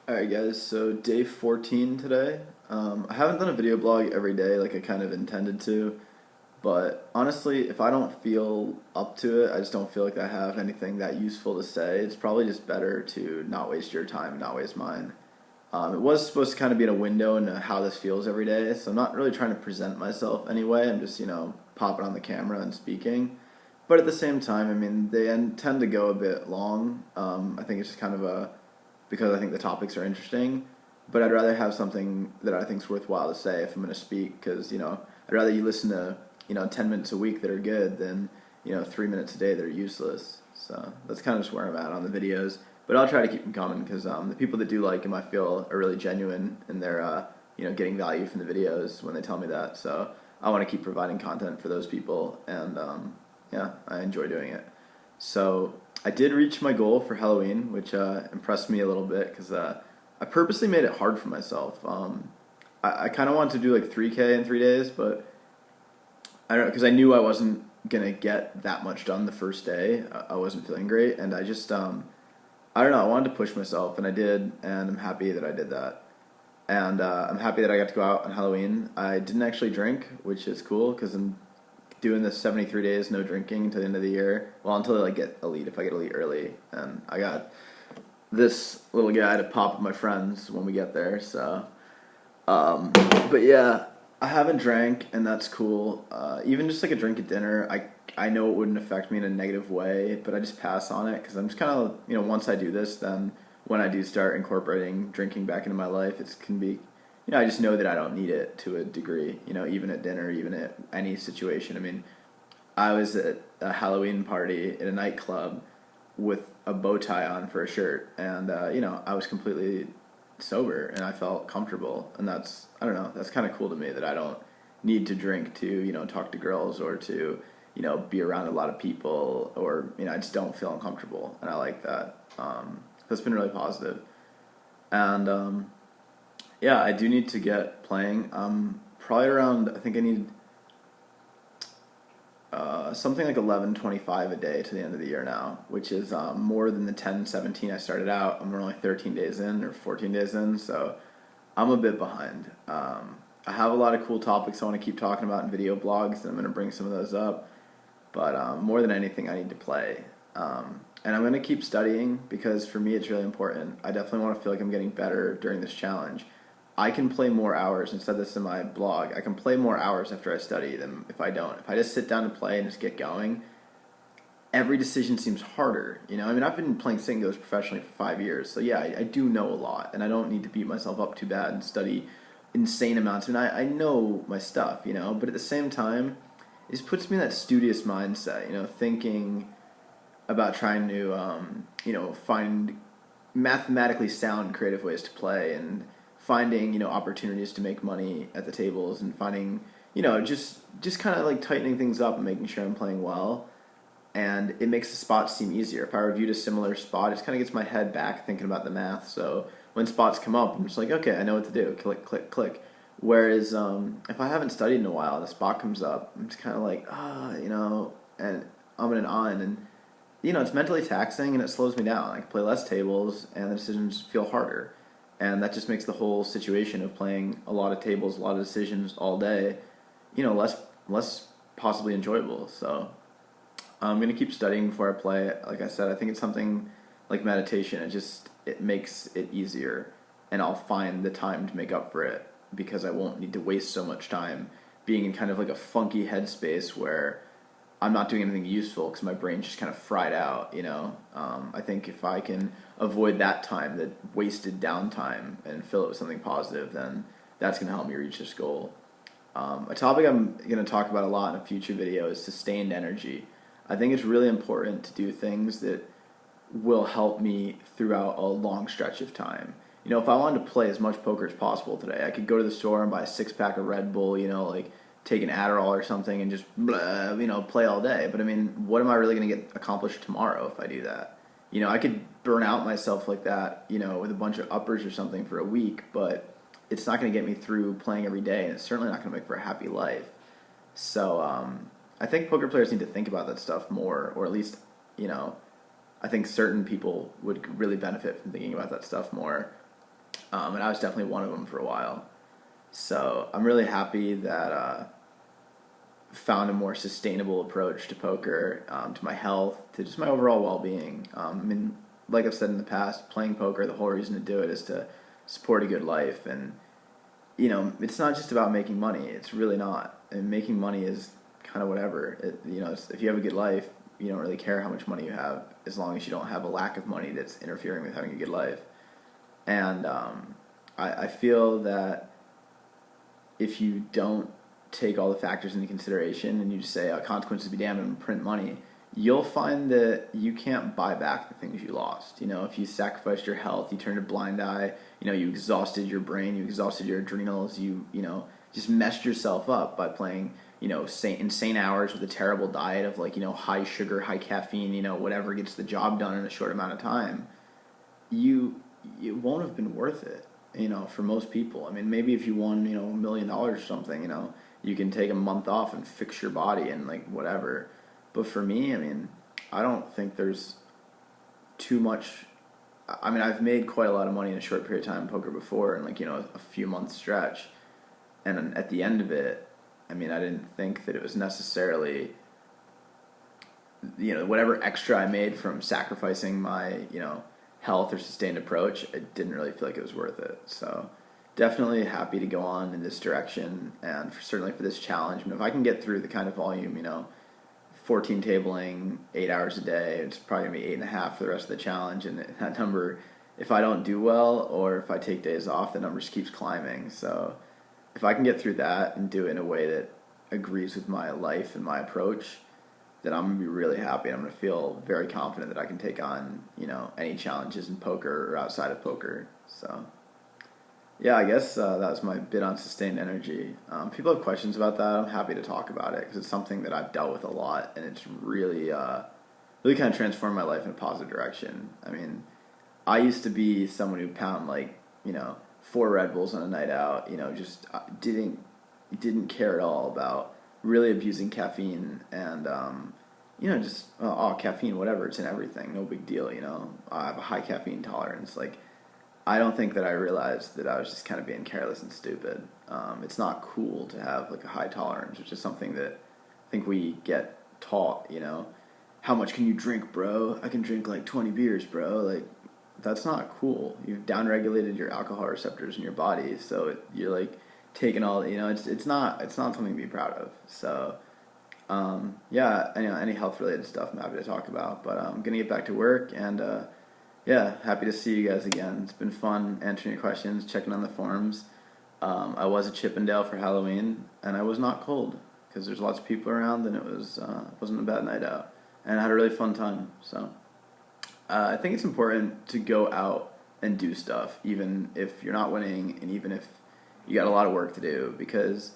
Alright guys, so day 14 today. I haven't done a video blog every day like I kind of intended to, but honestly, if I don't feel up to it, I just don't feel like I have anything that useful to say, it's probably just better to not waste your time and not waste mine. It was supposed to kind of be in a window into how this feels every day, so I'm not really trying to present myself anyway. I'm just, popping on the camera and speaking. But at the same time, I mean, tend to go a bit long. I think it's just kind of because I think the topics are interesting. But I'd rather have something that I think is worthwhile to say if I'm going to speak, because, I'd rather you listen to, 10 minutes a week that are good than, 3 minutes a day that are useless. So that's kind of just where I'm at on the videos. But I'll try to keep them coming because the people that do like them, I feel, are really genuine and they're, getting value from the videos when they tell me that. So I want to keep providing content for those people, and yeah, I enjoy doing it. So I did reach my goal for Halloween, which impressed me a little bit because I purposely made it hard for myself. I kind of wanted to do like 3K in 3 days, but I don't know, because I knew I wasn't gonna get that much done the first day. I wasn't feeling great, and I just I don't know. I wanted to push myself, and I did, and I'm happy that I did that. And I'm happy that I got to go out on Halloween. I didn't actually drink, which is cool because I'm doing this 73 days no drinking until the end of the year. Well, until I like get elite, if I get elite early, and I got this little guy to pop with my friends when we get there. So, but yeah, I haven't drank, and that's cool. Even just like a drink at dinner, I know it wouldn't affect me in a negative way, but I just pass on it because I'm just kind of, once I do this, then when I do start incorporating drinking back into my life, it can be, I just know that I don't need it to a degree, even at dinner, even at any situation. I mean, I was at a Halloween party at a nightclub with a bow tie on for a shirt, and, I was completely sober and I felt comfortable, and I don't know, that's kind of cool to me that I don't need to drink to, talk to girls or to, be around a lot of people, or, I just don't feel uncomfortable, and I like that. That's been really positive. And, yeah, I do need to get playing. Probably around, I think I need something like 11:25 a day to the end of the year now, which is more than the 10:17 I started out. I'm only 13 days in or 14 days in, so I'm a bit behind. I have a lot of cool topics I want to keep talking about in video blogs, and I'm going to bring some of those up. But more than anything, I need to play. And I'm going to keep studying because for me it's really important. I definitely want to feel like I'm getting better during this challenge. I can play more hours, and said this in my blog, I can play more hours after I study than if I don't. If I just sit down to play and just get going, every decision seems harder. I mean, I've been playing singles professionally for 5 years, so yeah, I do know a lot, and I don't need to beat myself up too bad and study insane amounts. I mean, I know my stuff, but at the same time, it just puts me in that studious mindset, thinking about trying to, find mathematically sound creative ways to play, and finding, opportunities to make money at the tables, and finding, just kind of like tightening things up and making sure I'm playing well. And it makes the spots seem easier. If I reviewed a similar spot, it just kind of gets my head back thinking about the math. So when spots come up, I'm just like, okay, I know what to do. Click, click, click. Whereas if I haven't studied in a while and a spot comes up, I'm just kind of like, and I'm in and on. And, it's mentally taxing and it slows me down. I can play less tables and the decisions feel harder. And that just makes the whole situation of playing a lot of tables, a lot of decisions all day, less possibly enjoyable. So I'm going to keep studying before I play. Like I said, I think it's something like meditation. It makes it easier, and I'll find the time to make up for it because I won't need to waste so much time being in kind of like a funky headspace where I'm not doing anything useful because my brain's just kind of fried out. I think if I can avoid that time, that wasted downtime, and fill it with something positive, then that's going to help me reach this goal. A topic I'm going to talk about a lot in a future video is sustained energy. I think it's really important to do things that will help me throughout a long stretch of time. If I wanted to play as much poker as possible today, I could go to the store and buy a 6-pack of Red Bull, like take an Adderall or something and just, blah, play all day. But I mean, what am I really going to get accomplished tomorrow if I do that? I could burn out myself like that, with a bunch of uppers or something for a week, but it's not going to get me through playing every day, and it's certainly not going to make for a happy life. So, I think poker players need to think about that stuff more, or at least, I think certain people would really benefit from thinking about that stuff more. And I was definitely one of them for a while. So I'm really happy that found a more sustainable approach to poker, to my health, to just my overall well-being. I mean, like I've said in the past, playing poker, the whole reason to do it is to support a good life. And, you know, it's not just about making money. It's really not. And making money is kind of whatever. If you have a good life, you don't really care how much money you have, as long as you don't have a lack of money that's interfering with having a good life. And I feel that if you don't take all the factors into consideration and you just say, consequences be damned, and print money, you'll find that you can't buy back the things you lost. You know, if you sacrificed your health, you turned a blind eye, you know, you exhausted your brain, you exhausted your adrenals, you know, just messed yourself up by playing, you know, insane hours with a terrible diet of, like, you know, high sugar, high caffeine, you know, whatever gets the job done in a short amount of time, it won't have been worth it, you know, for most people. I mean, maybe if you won, you know, $1 million or something, you know, you can take a month off and fix your body and, like, whatever. But for me, I mean, I don't think there's too much. I mean, I've made quite a lot of money in a short period of time in poker before, and, like, you know, a few months stretch. And at the end of it, I mean, I didn't think that it was necessarily, you know, whatever extra I made from sacrificing my, you know, health or sustained approach, I didn't really feel like it was worth it. So definitely happy to go on in this direction, and certainly for this challenge. And if I can get through the kind of volume, you know, 14 tabling, 8 hours a day, it's probably going to be 8.5 for the rest of the challenge. And that number, if I don't do well or if I take days off, the number just keeps climbing. So if I can get through that and do it in a way that agrees with my life and my approach, then I'm going to be really happy. I'm going to feel very confident that I can take on, you know, any challenges in poker or outside of poker. So yeah, I guess that was my bit on sustained energy. People have questions about that. I'm happy to talk about it because it's something that I've dealt with a lot, and it's really, really kind of transformed my life in a positive direction. I mean, I used to be someone who pound, like, you know, 4 Red Bulls on a night out. You know, just didn't care at all about really abusing caffeine, and you know, just caffeine, whatever, it's in everything, no big deal. You know, I have a high caffeine tolerance. Like, I don't think that I realized that I was just kind of being careless and stupid. It's not cool to have, like, a high tolerance, which is something that I think we get taught, you know. How much can you drink, bro? I can drink, like, 20 beers, bro. Like, that's not cool. You've downregulated your alcohol receptors in your body, so you're, like, taking all, you know, it's not something to be proud of. So, yeah, you know, any health-related stuff I'm happy to talk about. But I'm going to get back to work, and yeah, happy to see you guys again. It's been fun answering your questions, checking on the forums. I was at Chippendale for Halloween, and I was not cold because there's lots of people around, and it wasn't a bad night out, and I had a really fun time. So I think it's important to go out and do stuff, even if you're not winning, and even if you got a lot of work to do, because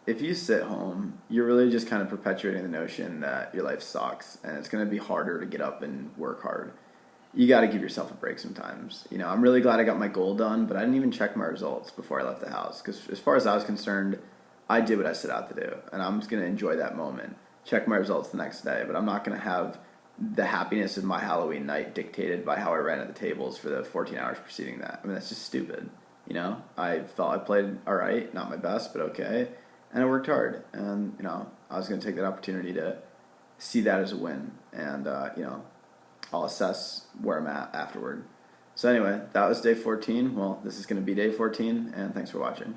if you sit home, you're really just kind of perpetuating the notion that your life sucks, and it's going to be harder to get up and work hard. You got to give yourself a break sometimes. You know, I'm really glad I got my goal done, but I didn't even check my results before I left the house, because as far as I was concerned, I did what I set out to do, and I'm just going to enjoy that moment. Check my results the next day, but I'm not going to have the happiness of my Halloween night dictated by how I ran at the tables for the 14 hours preceding that. I mean, that's just stupid. You know, I felt I played all right, not my best, but okay, and I worked hard, and, you know, I was going to take that opportunity to see that as a win, and, you know, I'll assess where I'm at afterward. So anyway, that was day 14. Well, this is going to be day 14, and thanks for watching.